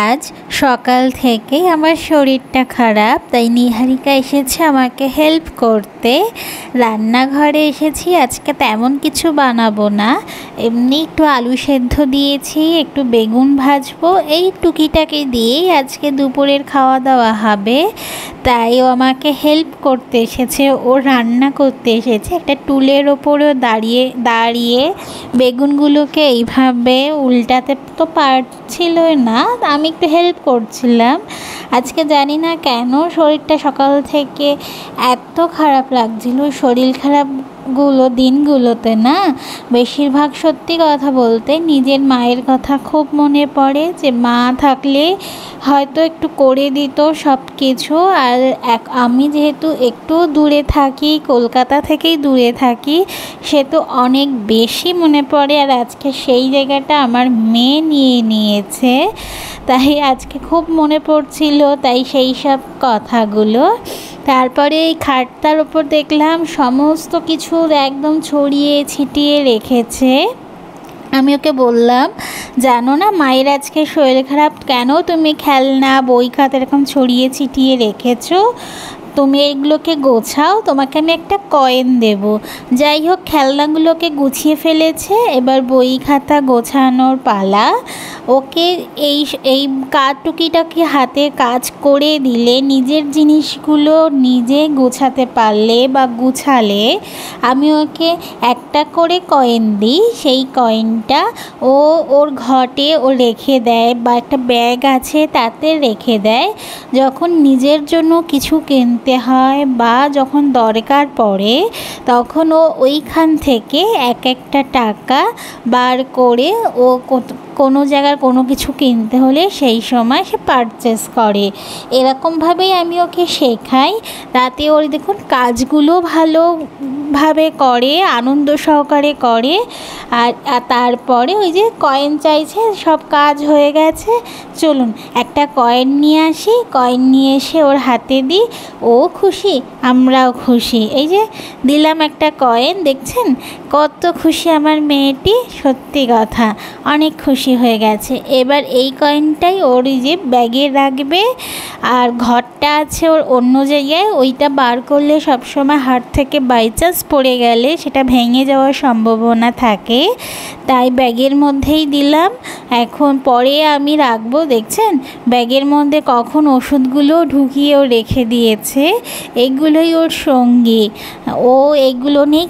আজ সকাল থেকেই আমার শরীরটা খারাপ, তাই নিহারিকা এসেছে আমাকে হেল্প করতে। রান্নাঘরে এসেছি, আজকে তেমন কিছু বানাবো না, এমনি একটু আলু সেদ্ধ দিয়েছি, একটু বেগুন ভাজবো, এই টুকিটাকি দিয়েই আজকে দুপুরের খাওয়া দাওয়া হবে। তাই ও আমাকে হেল্প করতে এসেছে, ও রান্না করতে এসেছে। একটা টুলের ওপরেও দাঁড়িয়ে দাঁড়িয়ে বেগুনগুলোকে এইভাবে উল্টাতে তো পারছিল না, আমি একটু হেল্প করছিলাম। আজকে জানি না কেন শরীরটা সকাল থেকে এত খারাপ লাগছিল। শরীর দিনগুলোতে না বেশিরভাগ, সত্যি কথা বলতে, নিজের মায়ের কথা খুব মনে পড়ে, যে মা থাকলে হয়তো একটু করে দিত সব কিছু। আর আমি যেহেতু একটু দূরে থাকি, কলকাতা থেকেই দূরে থাকি, সে তো অনেক বেশি মনে পড়ে। আর আজকে সেই জায়গাটা আমার মেয়ে নিয়ে নিয়েছে, তাই আজকে খুব মনে পড়ছিল, তাই সেই সব কথাগুলো। তারপরে এই খাটটার ওপর দেখলাম সমস্ত কিছু একদম ছড়িয়ে ছিটিয়ে রেখেছে। আমি ওকে বললাম, জানো না মায়ের আজকে শরীর খারাপ, কেন তুমি খেলনা বই খাতা এরকম ছড়িয়ে ছিটিয়ে রেখেছো? তুমি এগুলোকে গোছাও, তোমাকে আমি একটা কয়েন দেব। যাই হোক, খেলনাগুলোকে গুছিয়ে ফেলেছে, এবার বই খাতা গোছানোর পালা। ওকে এই টুকিটাকি হাতে কাজ করে দিলে, নিজের জিনিসগুলো নিজে গোছাতে পারলে বা গুছালে, আমি ওকে একটা করে কয়েন দিই। সেই কয়েনটা ওর ঘটে রেখে দেয়, বা একটা ব্যাগ আছে তাতে রেখে দেয়। যখন নিজের জন্য কিছু কিনতে হয় বা যখন দরকার পড়ে, তখন ওইখান থেকে এক একটা টাকা বার করে কোনো জায়গার কোনো কিছু কিনতে হলে সেই সময় সে পারচেস করে। এরকমভাবেই আমি ওকে শেখাই, তাতে ওর দেখুন কাজগুলো ভালোভাবে করে, আনন্দ সহকারে করে। আর তারপরে ওই যে কয়েন চাইছে, সব কাজ হয়ে গেছে, চলুন একটা কয়েন নিয়ে আসি। কয়েন নিয়ে এসে ওর হাতে দিই, ও খুশি, আমরাও খুশি। এই যে দিলাম একটা কয়েন, দেখছেন কত খুশি আমার মেয়েটি, সত্যি কথা অনেক খুশি হয়ে গেছে। এবার এই কয়েনটাই ওর যে ব্যাগে রাখবে। আর ঘরটা আছে ওর অন্য জায়গায়, ওইটা বার করলে সবসময় হাত থেকে বাই চান্স পড়ে গেলে সেটা ভেঙে যাওয়ার সম্ভাবনা থাকে, তাই ব্যাগের মধ্যেই দিলাম। এখন পরে আমি রাখবো, দেখছেন ব্যাগের মধ্যে কখন ওষুধগুলো ঢুকিয়েও রেখে দিয়েছে। এগুলোই ওর সঙ্গী, ও এগুলো নিয়ে